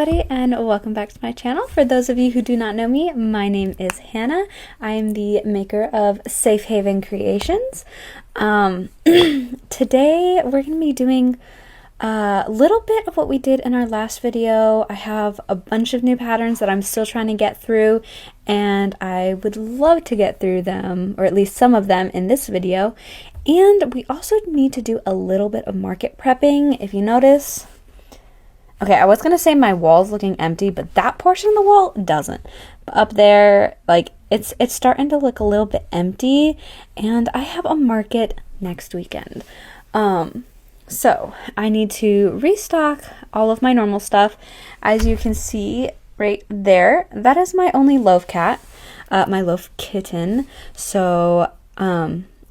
everybody, and welcome back to my channel. For those of you who do not know me, my name is Hannah. I am the maker of Safe Haven Creations. Today we're going to be doing a little bit of what we did in our last video. I have a bunch of new patterns that I'm still trying to get through, and I would love to get through them, or at least some of them, in this video. And we also need to do a little bit of market prepping. If you notice, okay, I was going to say my wall's looking empty, but that portion of the wall doesn't. But up there, like, it's starting to look a little bit empty, and I have a market next weekend. So I need to restock all of my normal stuff. As you can see right there, that is my only loaf cat, my loaf kitten. So,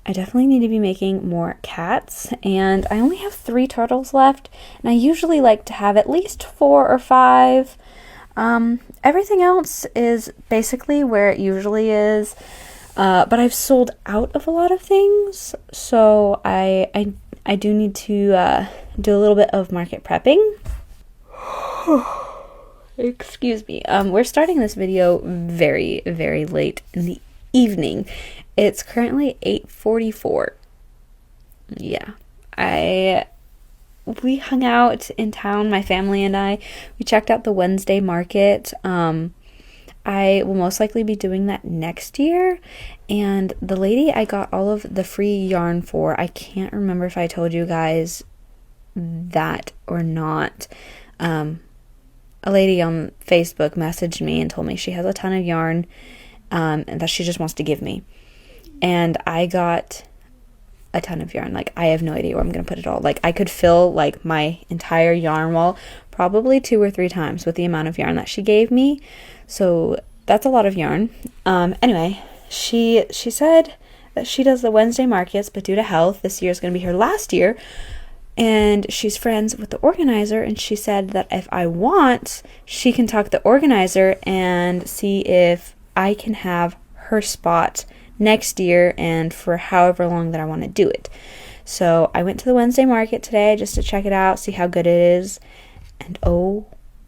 I definitely need to be making more cats, and I only have 3 turtles left, and I usually like to have at least 4 or 5. Everything else is basically where it usually is, but I've sold out of a lot of things, so I do need to do a little bit of market prepping. Excuse me. We're starting this video very, very late in the evening. It's currently 8:44. Yeah, we hung out in town, my family and I. We checked out the Wednesday market. I will most likely be doing that next year. And the lady I got all of the free yarn for, I can't remember if I told you guys that or not. A lady on Facebook messaged me and told me she has a ton of yarn and that she just wants to give me. And I got a ton of yarn. Like, I have no idea where I'm going to put it all. Like, I could fill, like, my entire yarn wall probably 2 or 3 times with the amount of yarn that she gave me. So that's a lot of yarn. Anyway, she said that she does the Wednesday markets, but due to health, this year is going to be her last year. And she's friends with the organizer, and she said that if I want, she can talk to the organizer and see if I can have her spot next year and for however long that I want to do it. So I went to the Wednesday market today just to check it out, see how good it is, and oh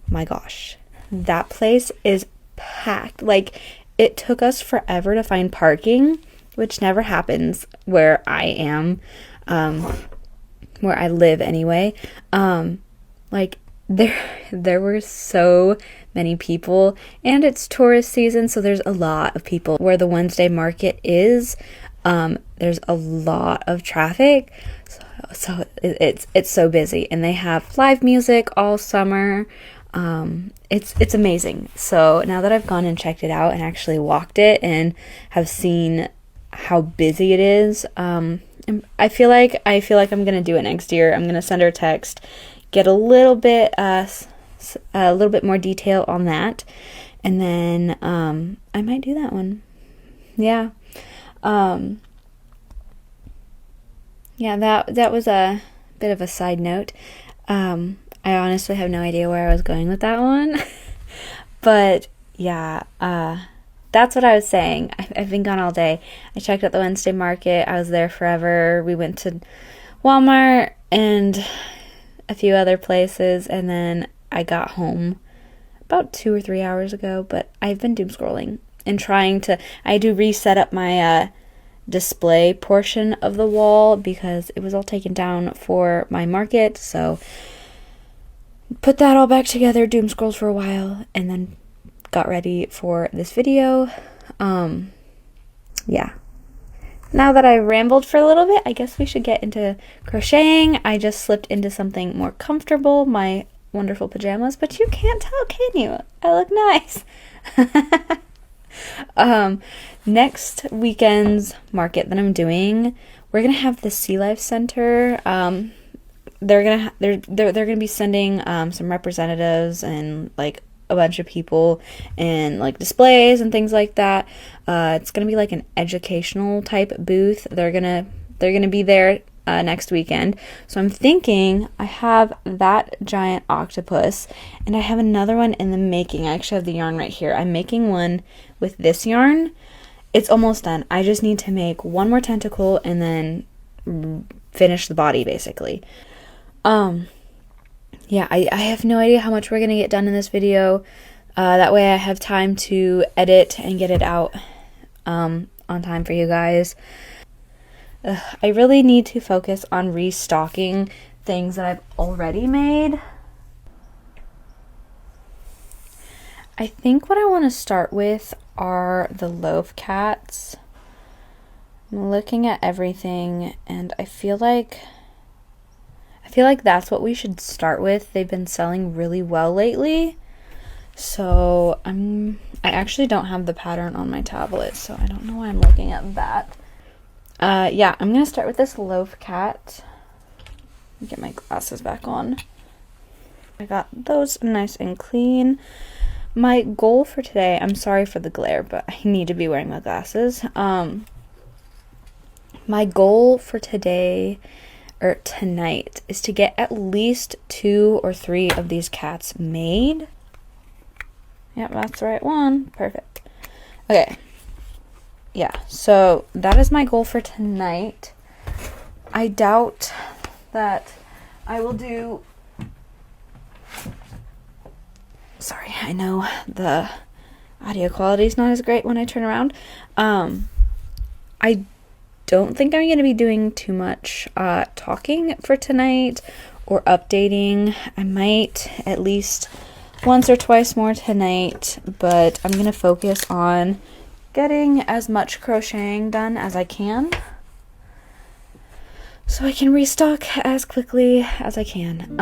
my gosh, that place is packed. Like, it took us forever to find parking, which never happens where I am, where I live anyway. Like, there were so many people, and it's tourist season, so there's a lot of people where the Wednesday market is. There's a lot of traffic, so it's so busy, and they have live music all summer. It's amazing. So now that I've gone and checked it out and actually walked it and have seen how busy it is, I feel like I'm gonna do it next year. I'm gonna send her a text, get a little bit more detail on that, and then I might do that one. Yeah. Yeah, that was a bit of a side note. I honestly have no idea where I was going with that one. But yeah, that's what I was saying. I've been gone all day. I checked out the Wednesday market. I was there forever. We went to Walmart and a few other places, and then I got home about 2 or 3 hours ago. But I've been doom scrolling and I do reset up my display portion of the wall because it was all taken down for my market. So put that all back together, doom scrolled for a while, and then got ready for this video. Yeah. Now that I rambled for a little bit, I guess we should get into crocheting. I just slipped into something more comfortable, my wonderful pajamas, but you can't tell, can you? I look nice. Next weekend's market that I'm doing, we're gonna have the Sea Life Center. They're gonna be sending some representatives and like a bunch of people and like displays and things like that. It's gonna be like an educational type booth. They're gonna be there next weekend. So I'm thinking I have that giant octopus, and I have another one in the making. I actually have the yarn right here. I'm making one with this yarn. It's almost done. I just need to make one more tentacle and then finish the body basically. yeah, I have no idea how much we're gonna get done in this video. That way I have time to edit and get it out on time for you guys. I really need to focus on restocking things that I've already made. I think what I want to start with are the loaf cats. I'm looking at everything and I feel like that's what we should start with. They've been selling really well lately. So I actually don't have the pattern on my tablet, so I don't know why I'm looking at that. Yeah, I'm gonna start with this loaf cat. Get my glasses back on. I got those nice and clean. My goal for today, I'm sorry for the glare, but I need to be wearing my glasses. My goal for today or tonight is to get at least 2 or 3 of these cats made. Yep, that's the right one. Perfect. Okay. Yeah, so that is my goal for tonight. I doubt that I will do... Sorry, I know the audio quality is not as great when I turn around. I don't think I'm going to be doing too much talking for tonight or updating. I might at least once or twice more tonight, but I'm going to focus on getting as much crocheting done as I can so I can restock as quickly as I can.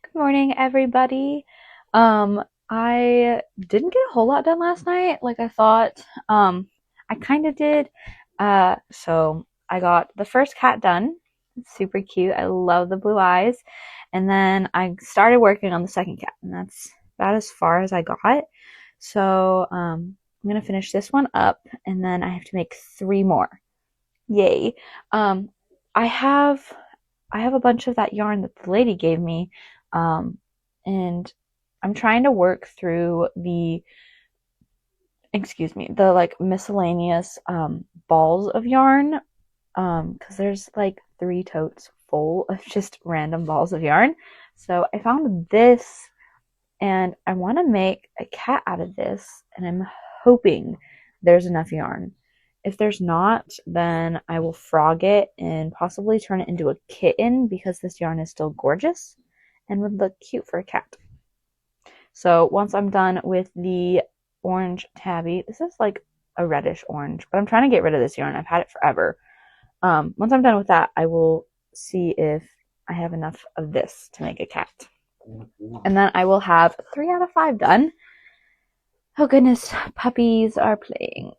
Good morning, everybody. I didn't get a whole lot done last night like I thought. I kind of did. So I got the first cat done. It's super cute. I love the blue eyes. And then I started working on the second cat, and that's about as far as I got. So I'm gonna finish this one up, and then I have to make 3 more. Yay. I have a bunch of that yarn that the lady gave me, and I'm trying to work through the like miscellaneous balls of yarn, because there's like 3 totes full of just random balls of yarn. So I found this, and I want to make a cat out of this, and I'm hoping there's enough yarn. If there's not, then I will frog it and possibly turn it into a kitten, because this yarn is still gorgeous and would look cute for a cat. So once I'm done with the orange tabby, this is like a reddish orange, but I'm trying to get rid of this yarn. I've had it forever. Once I'm done with that, I will see if I have enough of this to make a cat. And then I will have 3 out of 5 done. Oh goodness, puppies are playing.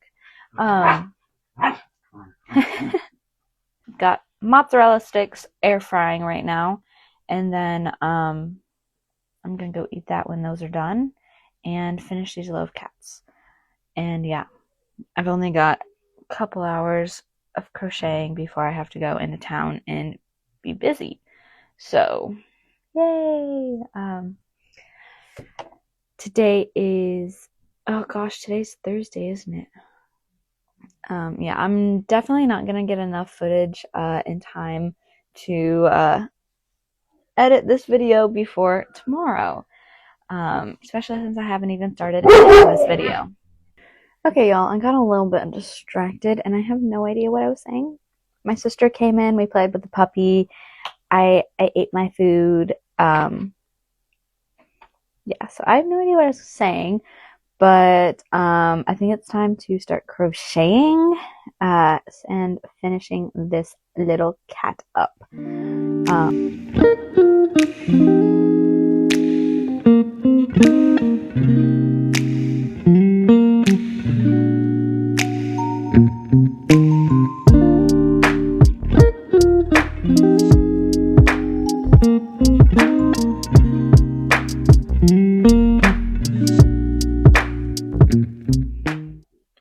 Got mozzarella sticks air frying right now, and then I'm gonna go eat that when those are done and finish these loaf cats. And yeah, I've only got a couple hours of crocheting before I have to go into town and be busy. So yay. Today is, oh gosh, today's Thursday, isn't it? Yeah, I'm definitely not gonna get enough footage in time to edit this video before tomorrow, especially since I haven't even started editing this video. Okay, y'all, I got a little bit distracted and I have no idea what I was saying. My sister came in, we played with the puppy, I ate my food. Yeah, so I have no idea what I was saying, but I think it's time to start crocheting and finishing this little cat up.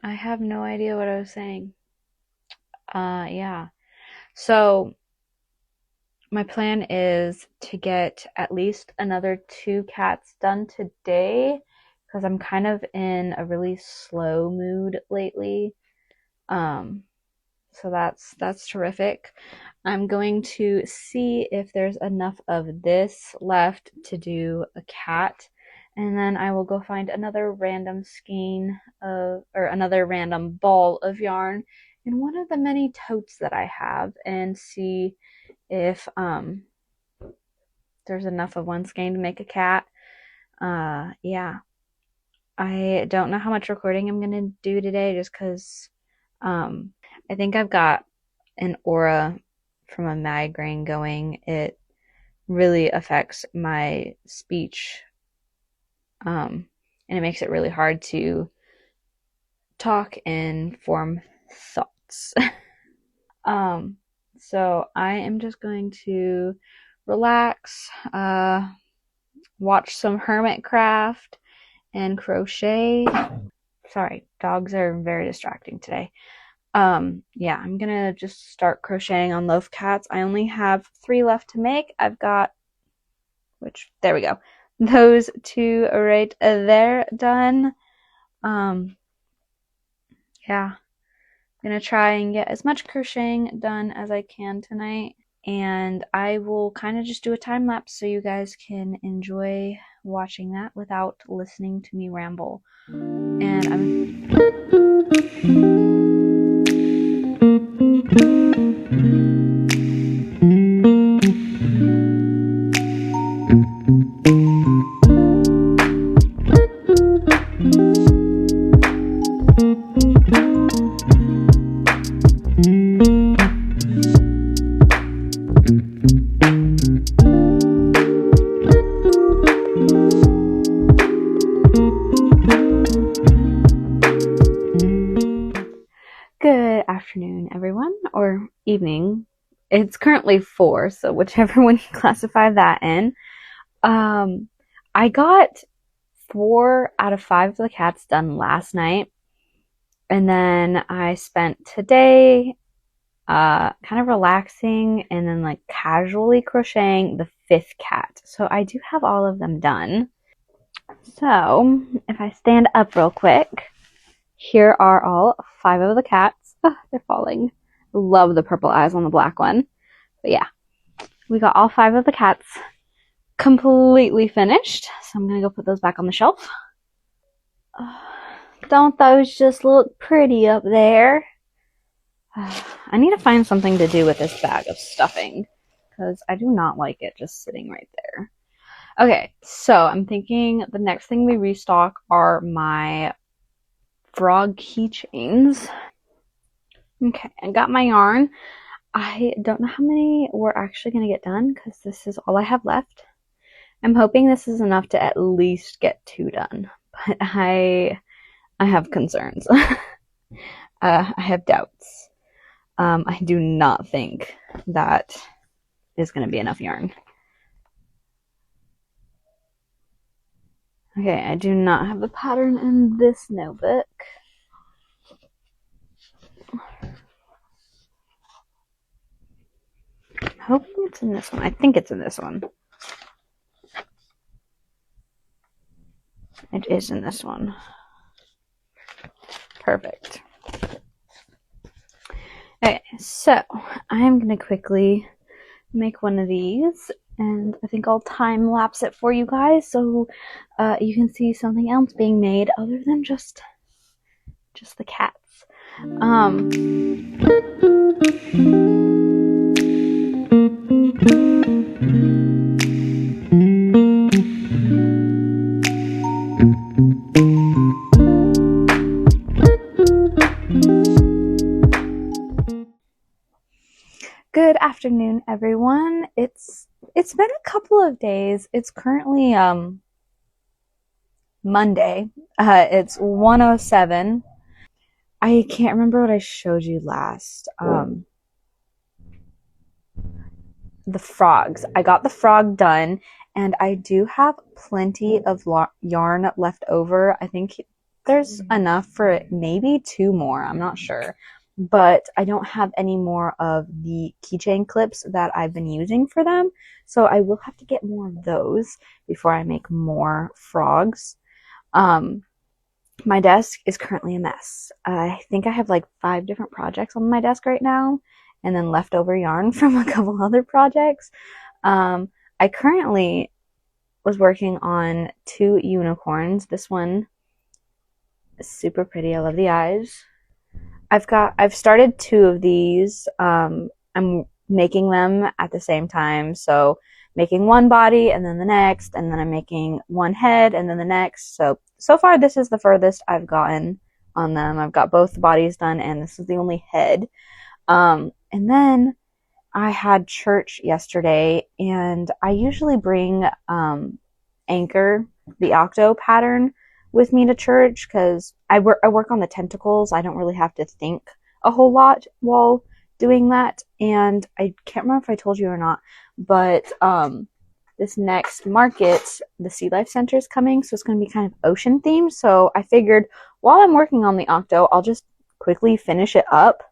I have no idea what I was saying. So my plan is to get at least another 2 cats done today because I'm kind of in a really slow mood lately. So that's terrific. I'm going to see if there's enough of this left to do a cat, and then I will go find another random skein of, or another random ball of yarn in one of the many totes that I have, and see if there's enough of one skein to make a cat. Yeah. I don't know how much recording I'm gonna do today just because I think I've got an aura from a migraine going. It really affects my speech, and it makes it really hard to talk and form thoughts. So I am just going to relax, watch some Hermitcraft, and crochet. Sorry, dogs are very distracting today. Yeah, I'm gonna just start crocheting on loaf cats. I only have 3 left to make. I've got, there we go. Those 2 right there done. Yeah, I'm gonna try and get as much crocheting done as I can tonight. And I will kind of just do a time lapse so you guys can enjoy watching that without listening to me ramble. And good afternoon, everyone, or evening. It's currently 4, so whichever one you classify that in. I got 4 out of 5 of the cats done last night, and then I spent today kind of relaxing and then like casually crocheting the 5th cat. So I do have all of them done. So if I stand up real quick, here are all 5 of the cats. Oh, they're falling. Love the purple eyes on the black one. But yeah, we got all 5 of the cats completely finished. So I'm going to go put those back on the shelf. Don't those just look pretty up there? I need to find something to do with this bag of stuffing because I do not like it just sitting right there. Okay, so I'm thinking the next thing we restock are my frog keychains. Okay, I got my yarn. I don't know how many we're actually going to get done because this is all I have left. I'm hoping this is enough to at least get 2 done, but I have concerns. I have doubts. I do not think that is going to be enough yarn. Okay, I do not have the pattern in this notebook. I'm hoping it's in this one. I think it's in this one. It is in this one. Perfect. Okay, so I'm going to quickly make one of these, and I think I'll time lapse it for you guys so you can see something else being made other than just the cats. Good afternoon, everyone. It's been a couple of days. It's currently Monday. It's 1:07. I can't remember what I showed you last. The frogs. I got the frog done, and I do have plenty of yarn left over. I think there's enough for maybe 2 more. I'm not sure. but I don't have any more of the keychain clips that I've been using for them. So I will have to get more of those before I make more frogs. Um, my desk is currently a mess. I think I have like 5 different projects on my desk right now, and then leftover yarn from a couple other projects. I currently was working on 2 unicorns. This one is super pretty. I love the eyes. I've started 2 of these. I'm making them at the same time. So making one body and then the next, and then I'm making one head and then the next. So far this is the furthest I've gotten on them. I've got both the bodies done and this is the only head. And then I had church yesterday, and I usually bring Anchor, the octo pattern, with me to church because I work on the tentacles. I don't really have to think a whole lot while doing that. And I can't remember if I told you or not, but this next market, the Sea Life Center, is coming, so it's going to be kind of ocean themed. So I figured while I'm working on the octo, I'll just quickly finish it up.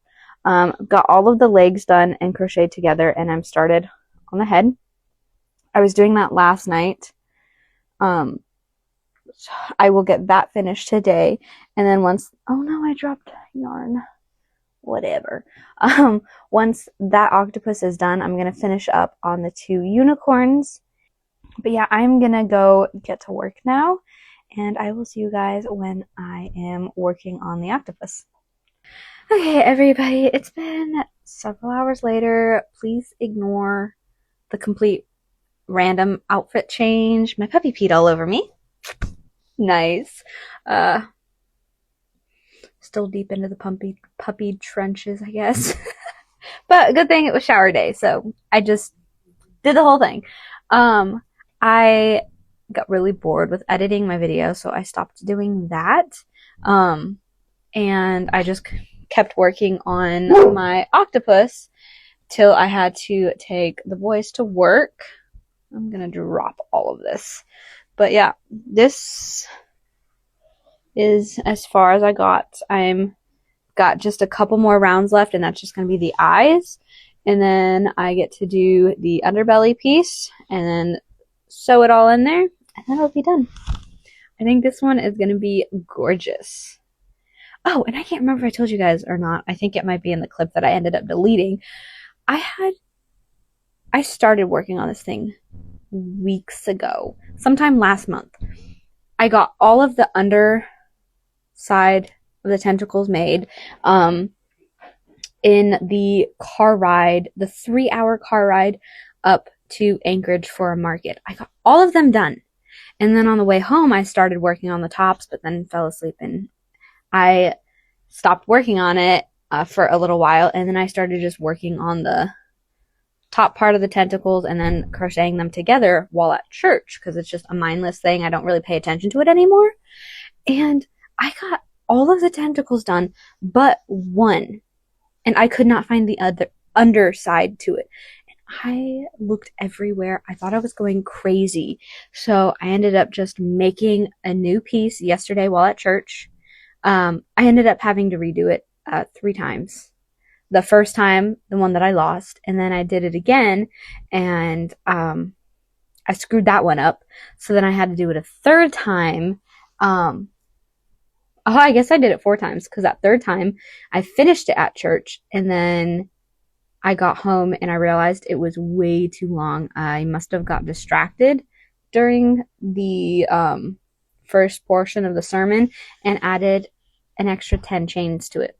Got all of the legs done and crocheted together, and I'm started on the head. I was doing that last night. I will get that finished today, and then once, oh no, I dropped yarn. Whatever. Once that octopus is done, I'm gonna finish up on the 2 unicorns. But yeah, I'm gonna go get to work now, and I will see you guys when I am working on the octopus. Okay, everybody, it's been several hours later. Please ignore the complete random outfit change. My puppy peed all over me. Nice. Still deep into the puppy trenches, I guess. But good thing it was shower day, so I just did the whole thing. I got really bored with editing my video, so I stopped doing that. And I just kept working on my octopus till I had to take the boys to work. I'm gonna drop all of this. But yeah, this is as far as I got. I'm got just a couple more rounds left, and that's just gonna be the eyes. And then I get to do the underbelly piece and then sew it all in there, and then it'll be done. I think this one is gonna be gorgeous. Oh, and I can't remember if I told you guys or not. I think it might be in the clip that I ended up deleting. I started working on this thing weeks ago, sometime last month. I got all of the underside of the tentacles made in the car ride, the 3-hour car ride up to Anchorage for a market. I got all of them done. And then on the way home, I started working on the tops, but then fell asleep, and I stopped working on it for a little while, and then I started just working on the top part of the tentacles and then crocheting them together while at church, because it's just a mindless thing. I don't really pay attention to it anymore. And I got all of the tentacles done but one, and I could not find the other underside to it. I looked everywhere. I thought I was going crazy. So I ended up just making a new piece yesterday while at church. I ended up having to redo it 3 times. The first time, the one that I lost, and then I did it again, and I screwed that one up. So then I had to do it a 3rd time. I guess I did it 4 times, because that 3rd time I finished it at church, and then I got home and I realized it was way too long. I must have got distracted during the first portion of the sermon and added an extra 10 chains to it.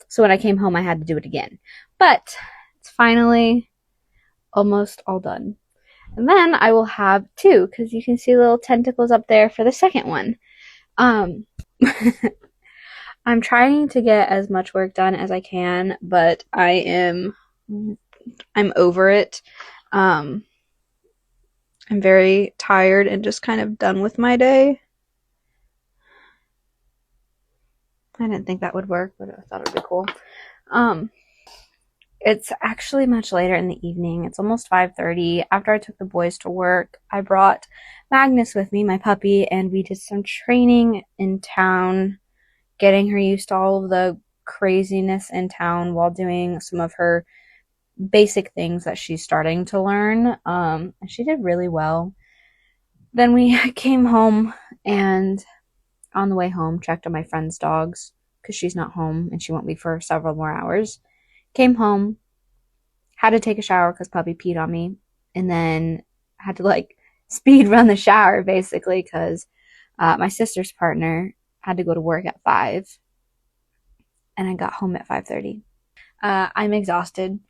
So when I came home, I had to do it again. But it's finally almost all done. And then I will have 2, because you can see little tentacles up there for the second one. I'm trying to get as much work done as I can, but I'm over it. I'm very tired and just kind of done with my day. I didn't think that would work, but I thought it would be cool. It's actually much later in the evening. It's almost 5:30. After I took the boys to work, I brought Magnus with me, my puppy, and we did some training in town, getting her used to all of the craziness in town while doing some of her basic things that she's starting to learn. And she did really well. Then we came home, and on the way home, checked on my friend's dogs because she's not home and she won't be for several more hours. Came home, had to take a shower because puppy peed on me, and then had to like speed run the shower basically because my sister's partner had to go to work at 5, and I got home at 5:30. I'm exhausted,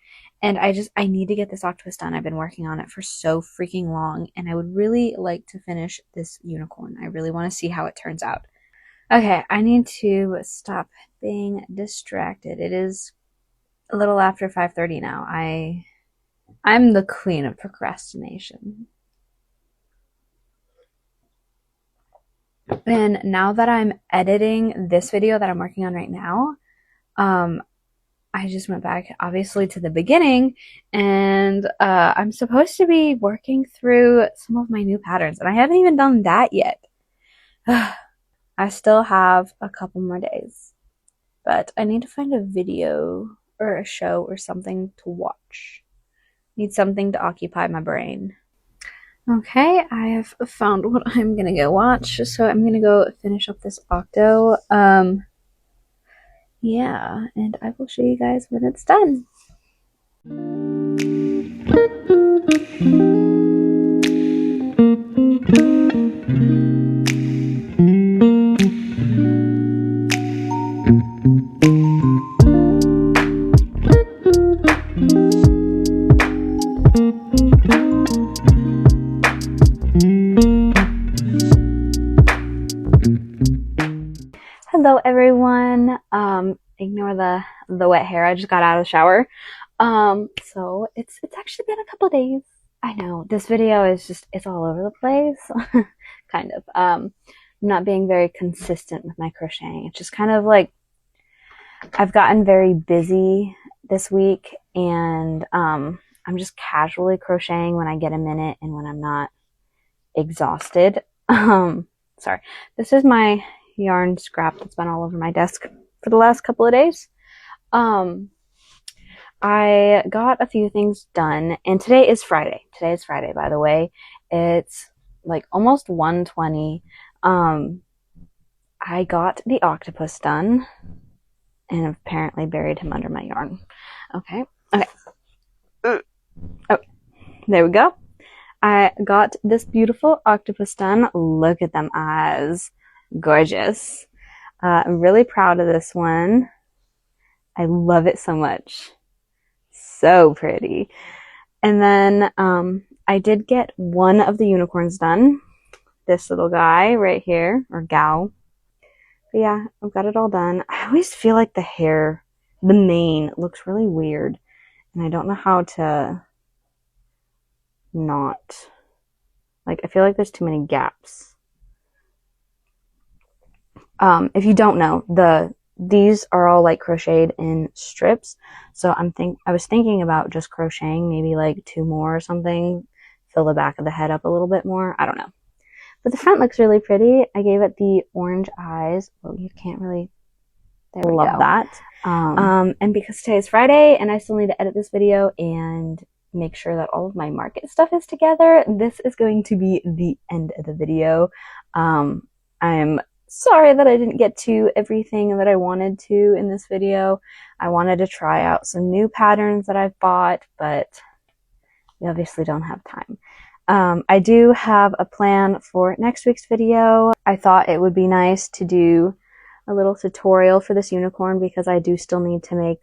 and I need to get this octopus done. I've been working on it for so freaking long, and I would really like to finish this unicorn. I really want to see how it turns out. Okay, I need to stop being distracted. It is a little after 5:30 now. I'm the queen of procrastination. And now that I'm editing this video that I'm working on right now, I just went back obviously to the beginning, and I'm supposed to be working through some of my new patterns, and I haven't even done that yet. I still have a couple more days, but I need to find a video or a show or something to watch. Need something to occupy my brain. Okay, I have found what I'm gonna go watch, so I'm gonna go finish up this octo. Yeah, and I will show you guys when it's done. Hello everyone. Ignore the wet hair. I just got out of the shower. So it's actually been a couple days. I know this video is just, it's all over the place. Kind of. I'm not being very consistent with my crocheting. It's just kind of like I've gotten very busy this week, and I'm just casually crocheting when I get a minute and when I'm not exhausted. Sorry. This is my yarn scrap that's been all over my desk for the last couple of days. I got a few things done, and today is Friday. Today is Friday, by the way. It's like almost 1:20. I got the octopus done, and apparently buried him under my yarn. Okay. Oh, there we go. I got this beautiful octopus done. Look at them eyes. Gorgeous. I'm really proud of this one. I love it so much. So pretty. And then I did get one of the unicorns done. This little guy right here, or gal. But yeah, I've got it all done. I always feel like the hair, the mane, looks really weird. And I don't know how to not. Like, I feel like there's too many gaps. If you don't know, these are all like crocheted in strips. So I was thinking about just crocheting maybe like 2 more or something, fill the back of the head up a little bit more. I don't know. But the front looks really pretty. I gave it the orange eyes. Well, you can't really. There we love go. That. And because today is Friday and I still need to edit this video and make sure that all of my market stuff is together, this is going to be the end of the video. I'm sorry that I didn't get to everything that I wanted to in this video. I wanted to try out some new patterns that I've bought, but we obviously don't have time. I do have a plan for next week's video. I thought it would be nice to do a little tutorial for this unicorn because I do still need to make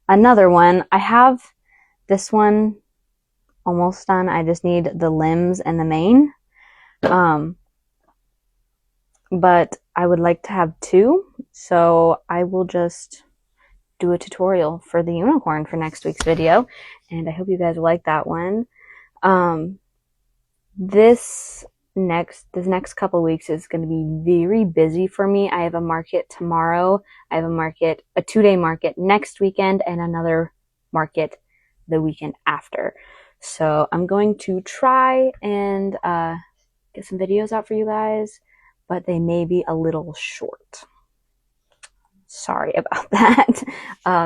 another one. I have this one almost done. I just need the limbs and the mane. But I would like to have 2, so I will just do a tutorial for the unicorn for next week's video, and I hope you guys like that one. This next couple weeks is going to be very busy for me. I have a market tomorrow. I have a 2-day market next weekend, and another market the weekend after. So I'm going to try and get some videos out for you guys, but they may be a little short. sorry about that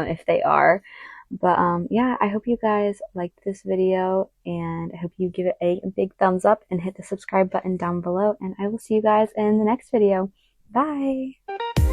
if they are. But yeah, I hope you guys liked this video, and I hope you give it a big thumbs up and hit the subscribe button down below, and I will see you guys in the next video. Bye!